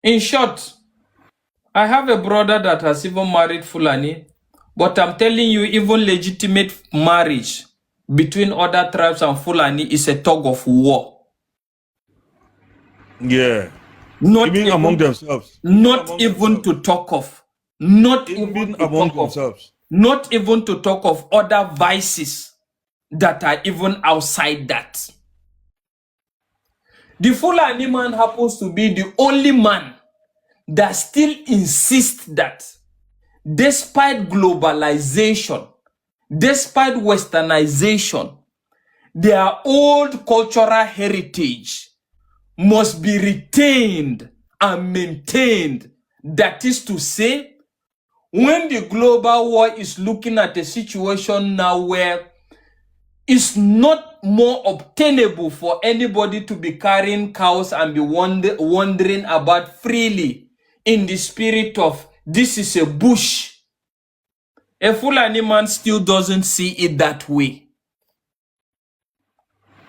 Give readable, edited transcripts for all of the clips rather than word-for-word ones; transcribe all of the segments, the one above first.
In short, I have a brother that has even married Fulani, but I'm telling you, even legitimate marriage between other tribes and Fulani is a tug of war. Yeah. Not even among themselves. Not even to talk of. Not even to among talk of. themselves. Not even to talk of other vices that are even outside that. The Fulani man happens to be the only man that still insists that despite globalization, despite westernization, their old cultural heritage must be retained and maintained. That is to say, when the global war is looking at a situation now where it's not more obtainable for anybody to be carrying cows and be wandering about freely in the spirit of this is a bush, a Fulani man still doesn't see it that way.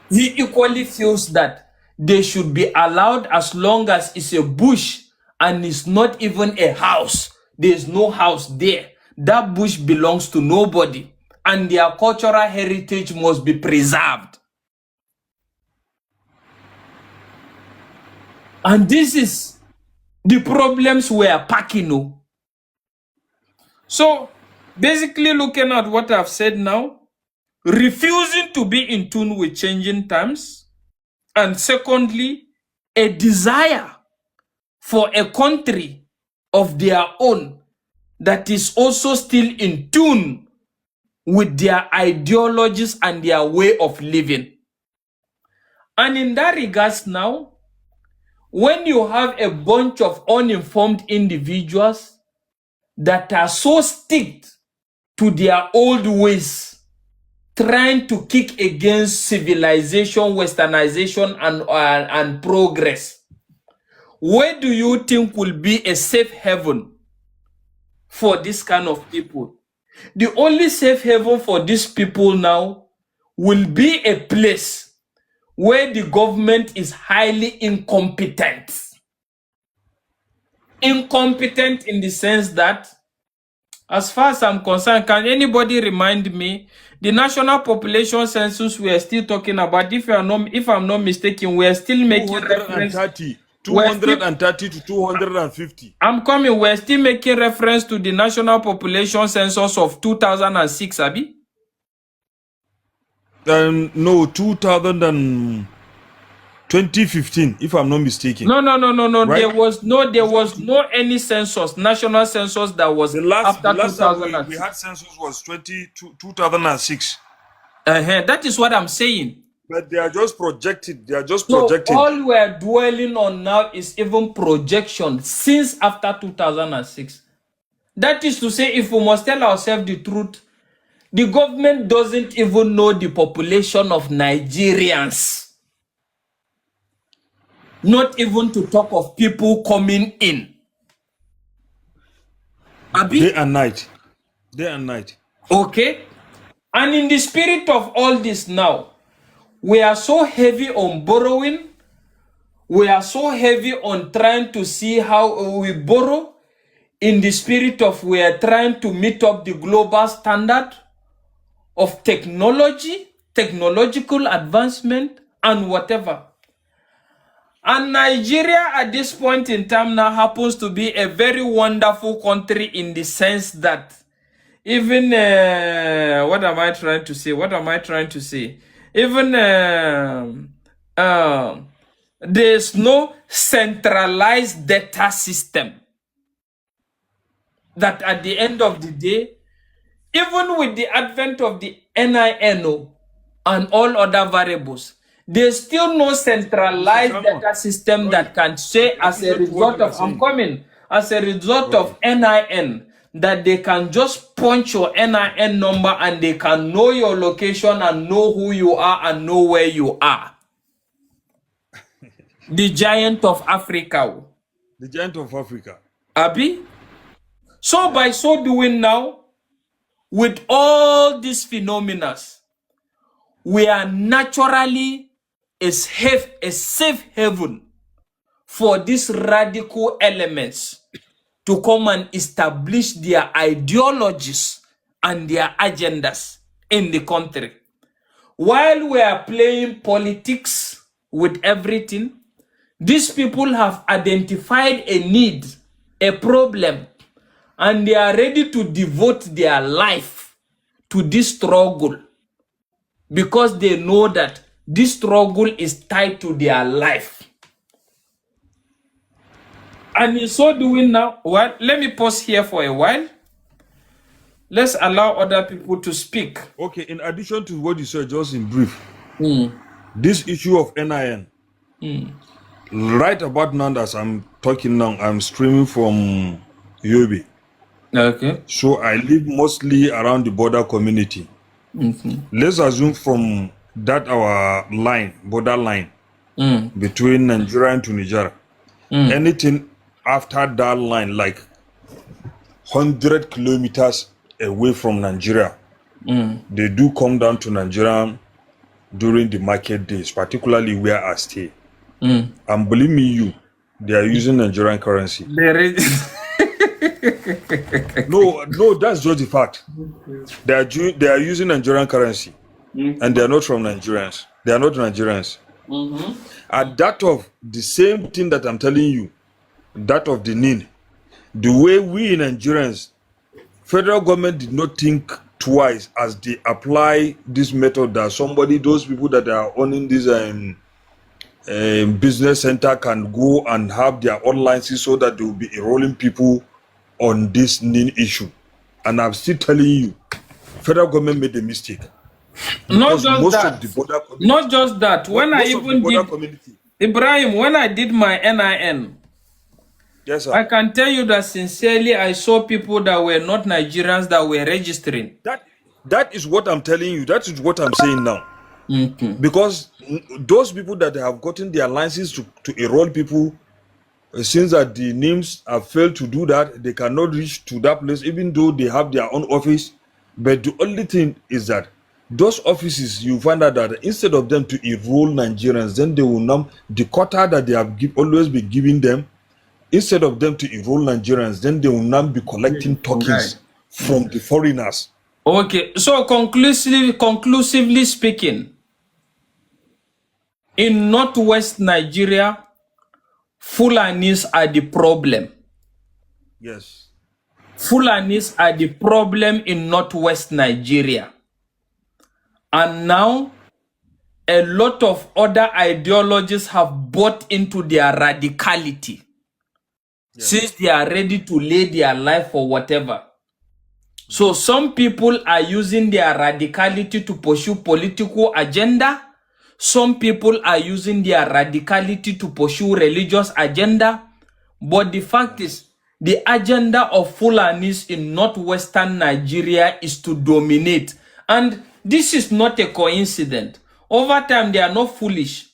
He equally feels that they should be allowed as long as it's a bush and it's not even a house. There's no house there. That bush belongs to nobody, and their cultural heritage must be preserved. And this is the problems we are packing. So basically, looking at what I've said now, refusing to be in tune with changing times, and secondly, a desire for a country of their own that is also still in tune with their ideologies and their way of living. And in that regards now, when you have a bunch of uninformed individuals that are so sticked to their old ways, trying to kick against civilization, westernization, and progress, where do you think will be a safe haven for this kind of people? The only safe haven for these people now will be a place where the government is highly incompetent. Incompetent in the sense that, as far as I'm concerned, can anybody remind me, the national population census we are still talking about, if I'm not mistaken, we are still making reference 230 to 250. I'm coming. We're still making reference to the national population census of 2006, Abi? No, 2015, if I'm not mistaken. No. Right? There was no any census, national census that was after 2006. We had census was 2006. That is what I'm saying. But they are just projected. So all we're dwelling on now is even projection since after 2006. That is to say, if we must tell ourselves the truth, the government doesn't even know the population of Nigerians. Not even to talk of people coming in. Abi? Day and night. Okay. And in the spirit of all this now, we are so heavy on borrowing. We are so heavy on trying to see how we borrow in the spirit of we are trying to meet up the global standard of technology, technological advancement, and whatever. And Nigeria at this point in time now happens to be a very wonderful country in the sense that even, what am I trying to say? Even, there's no centralized data system that at the end of the day, even with the advent of the NIN and all other variables, there's still no centralized data system that can say as a result of, of NIN, that they can just punch your NIN number and they can know your location and know who you are and know where you are. The giant of Africa. The giant of Africa. Abi? So by so doing now, with all these phenomena, we are naturally a safe haven for these radical elements to come and establish their ideologies and their agendas in the country. While we are playing politics with everything, these people have identified a need, a problem, and they are ready to devote their life to this struggle because they know that this struggle is tied to their life. And in so doing now, well, let me pause here for a while. Let's allow other people to speak. Okay, in addition to what you said, just in brief, this issue of NIN, right about now as I'm talking now, I'm streaming from Yobe. Okay. So I live mostly around the border community. Let's assume from that our line, border line, between Nigeria and Tunisia, anything after that line, like 100 kilometers away from Nigeria, they do come down to Nigeria during the market days, particularly where I stay. And believe me, they are using Nigerian currency. No, that's just the fact. They are using Nigerian currency, and they are not from Nigerians. They are not Nigerians. And that of the same thing that I'm telling you, that of the NIN, the way we Nigerians, federal government did not think twice as they apply this method that those people that are owning this business center can go and have their own licenses so that they will be enrolling people on this NIN issue. And I'm still telling you, federal government made a mistake. Not just that. When I even did, Ibrahim, when I did my NIN, yes, sir, I can tell you that sincerely, I saw people that were not Nigerians that were registering. That is what I'm telling you. That is what I'm saying now. Because those people that have gotten their licenses to enroll people, since that the names have failed to do that, they cannot reach to that place, even though they have their own office. But the only thing is that those offices, you find out that instead of them to enroll Nigerians, then they will now, the quota that they have always been giving them, instead of them to enroll Nigerians, then they will now be collecting tokens from the foreigners. Okay, so conclusively speaking, in northwest Nigeria, Fulanis are the problem. Yes. Fulanis are the problem in northwest Nigeria. And now, a lot of other ideologies have bought into their radicality. Since they are ready to lay their life for whatever. So some people are using their radicality to pursue political agenda. Some people are using their radicality to pursue religious agenda. But the fact is, the agenda of Fulanis in northwestern Nigeria is to dominate. And this is not a coincidence. Over time, they are not foolish.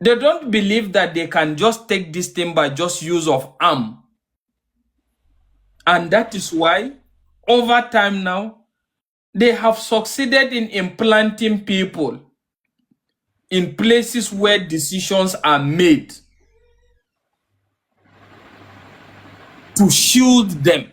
They don't believe that they can just take this thing by just use of arm. And that is why, over time now, they have succeeded in implanting people in places where decisions are made to shield them.